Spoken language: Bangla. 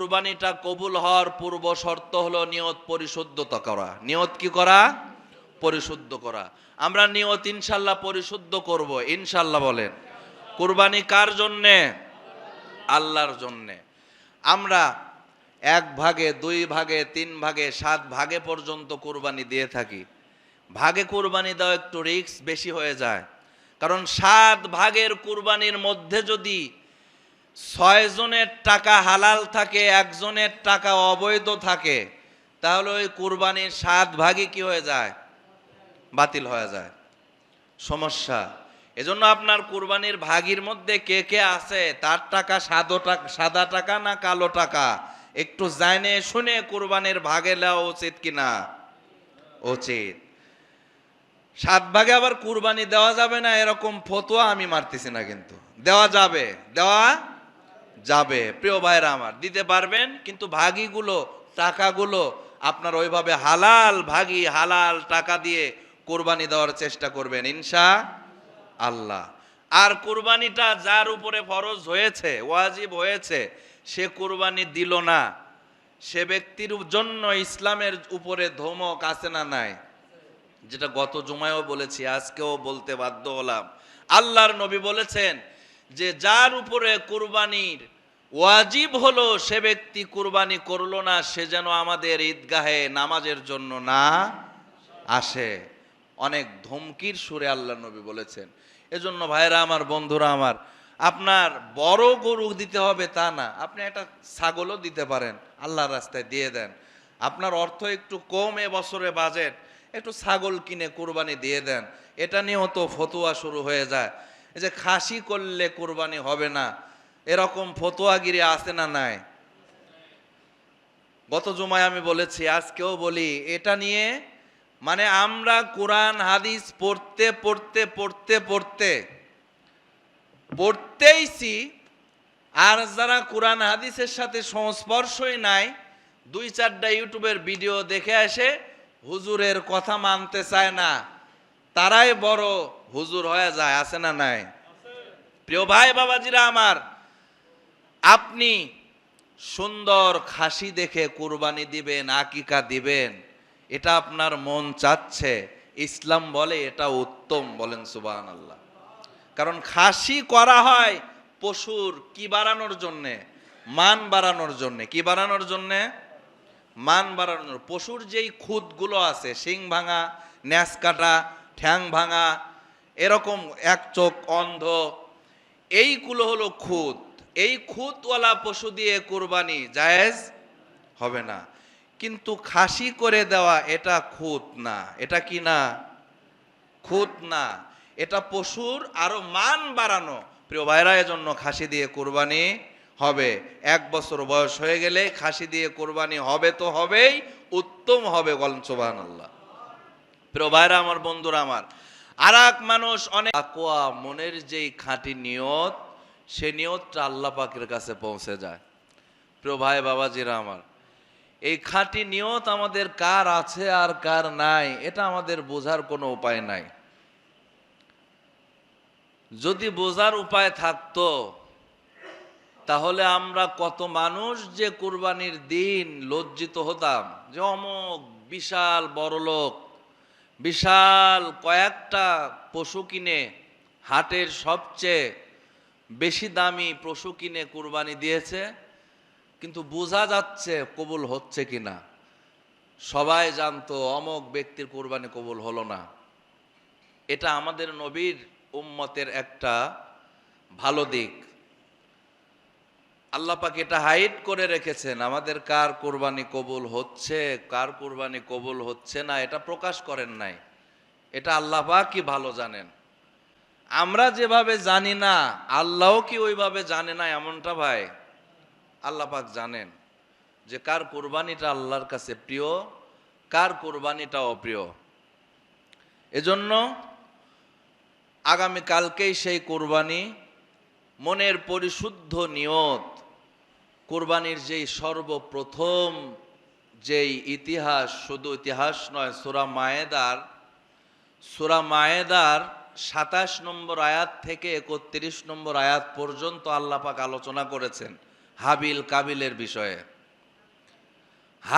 কুরবানিটা কবুল হওয়ার পূর্ব শর্ত হলো নিয়ত পরিশুদ্ধতা করা। নিয়ত কি করা? পরিশুদ্ধ করা। আমরা নিয়ত ইনশাল্লাহ পরিশুদ্ধ করব, ইনশাল্লাহ বলেন। কুরবানি কার জন্যে? আল্লাহর জন্যে। আমরা 1 ভাগে, 2 ভাগে, 3 ভাগে, 7 ভাগে পর্যন্ত কুরবানি দিয়ে থাকি। ভাগে কুরবানি দেওয়া একটু রিস্ক বেশি হয়ে যায়, কারণ 7 ভাগের কুরবানির মধ্যে যদি 6 জনের টাকা হালাল থাকে, 1 জনের টাকা অবৈধ থাকে, তাহলে ওই কুরবানির 7 ভাগই কি হয়ে যায়? বাতিল হয়ে যায়। সমস্যা। এজন্য আপনার কুরবানির ভাগের মধ্যে কে কে আছে, তার টাকা সাদা টাকা না কালো টাকা, একটু জানে শুনে কুরবানির ভাগে নেওয়া উচিত কিনা? উচিত। 7 ভাগে আবার কুরবানি দেওয়া যাবে না এরকম ফতোয়া আমি মারতেছি না, কিন্তু দেওয়া যাবে, দেওয়া যাবে। প্রিয় ভাইরা আমার, দিতে পারবেন, কিন্তু ভাগিগুলো, টাকাগুলো আপনার ওইভাবে হালাল ভাগি, হালাল টাকা দিয়ে কুরবানি দেওয়ার চেষ্টা করবেন ইনশাআল্লাহ। আর কুরবানিটা যার উপরে ফরজ হয়েছে, ওয়াজিব হয়েছে, সে কুরবানি দিল না, সে ব্যক্তির জন্য ইসলামের উপরে ধমক আছে না নাই? যেটা গত জুমায়ও বলেছি, আজকেও বলতে বাধ্য হলাম। আল্লাহর নবী বলেছেন যে যার উপরে কুরবানির ওয়াজিব হলো সে ব্যক্তি কুরবানি করলো না, সে যেন আমাদের ঈদগাহে নামাজের জন্য না আসে। অনেক ধমকির সুরে আল্লাহর নবী বলেছেন। এজন্য ভাইরা আমার, বন্ধুরা আমার, আপনার বড় গরু দিতে হবে তা না, আপনি একটা ছাগলও দিতে পারেন, আল্লাহর রাস্তায় দিয়ে দেন। আপনার অর্থ একটু কম, এবছরে বাজেট, একটু ছাগল কিনে কুরবানি দিয়ে দেন। এটা নিয়েও তো ফতোয়া শুরু হয়ে যায়, এই যে খাসি করলে কুরবানি হবে না, এরকম ফতোয়াগিরি আছে না নাই? গত জুমায় আমি বলেছি, আজকেও বলি, এটা নিয়ে মানে আমরা কোরআন হাদিস পড়তে পড়তে পড়তে পড়তে পড়তেইছি, আর যারা কোরআন হাদিসের সাথে সংস্পর্শই নাই, 2-4টা ইউটিউবের ভিডিও দেখে আসে হুজুরের কথা মানতে চায় না, তারাই বড় হুজুর হয়ে যায়। আছে না নাই? প্রিয় ভাই বাবাজিরা আমার, আপনি সুন্দর খাসি দেখে কুরবানি দিবেন, আকিকা দিবেন, এটা আপনার মন চাচ্ছে, ইসলাম বলে এটা উত্তম। বলেন সুবহানাল্লাহ। কারণ খাসি করা হয় পশুর কি বাড়ানোর জন্যে? মান বাড়ানোর জন্যে। কি বাড়ানোর জন্যে? মান বাড়ানোর। পশুর যেই খুঁতগুলো আছে, শিং ভাঙা, ন্যাস কাটা, ঠ্যাং ভাঙা, এরকম এক চোখ অন্ধ, এইগুলো হলো খুঁত। এই খুঁতওয়ালা পশু দিয়ে কুরবানি জায়েজ হবে না। কিন্তু খাসি করে দেওয়া এটা খুঁত না। এটা কি না? খুঁত না। এটা পশুর আরো মান বাড়ানো। প্রিয় ভাইরা, এজন্য খাসি দিয়ে কুরবানি হবে। 1 বছর বয়স হয়ে গেলে খাসি দিয়ে কুরবানি হবে তো হবেই, উত্তম হবে। বলেন সুবহানাল্লাহ। প্রিয় ভাইরা আমার, বন্ধুরা আমার, আর এক মানুষ অনেক তাকওয়া, মনের যেই খাঁটি নিয়ত, সে নিয়তটা আল্লাহ পাকের কাছে পৌঁছে যায়। প্রিয় ভাই বাবাজিরা আমার, এই খাঁটি নিয়ত আমাদের কার আছে আর কার নাই, এটা আমাদের বোঝার কোনো উপায় নাই। যদি বোঝার উপায় থাকতো, তাহলে আমরা কত মানুষ যে কুরবানির দিন লজ্জিত হতাম যে অমুক বিশাল বড়লোক, বিশাল কয়েকটা পশু কিনে, হাটের সবচেয়ে বেশি দামি পশু কিনে কুরবানি দিয়েছে, কিন্তু বোঝা যাচ্ছে কবুল হচ্ছে কিনা। সবাই জানতো অমুক ব্যক্তির কুরবানি কবুল হলো না। এটা আমাদের নবীর উম্মতের একটা ভালো দিক। আল্লাহ পাক এটা হাইড করে রেখেছেন, আমাদের কার কুরবানি কবুল হচ্ছে, কার কুরবানি কবুল হচ্ছে না, এটা প্রকাশ করেন নাই। এটা আল্লাহ পাক কি ভালো জানেন। আমরা যেভাবে জানি না, আল্লাহও কি ওইভাবে জানে না এমনটা ভাই? আল্লাহ পাক জানেন যে কার কুরবানিটা আল্লাহর কাছে প্রিয়, কার কুরবানিটা অপ্রিয়। এজন্য আগামী কালকেই সেই কুরবানি, মনের পরিশুদ্ধ নিয়ত, কুরবানির যেই সর্বপ্রথম যেই ইতিহাস, শুধু ইতিহাস নয়, সূরা মায়েদার 27 নম্বর আয়াত থেকে 31 নম্বর আয়াত পর্যন্ত আল্লাহ পাক আলোচনা করেছেন হাবিল কাবিলের বিষয়ে।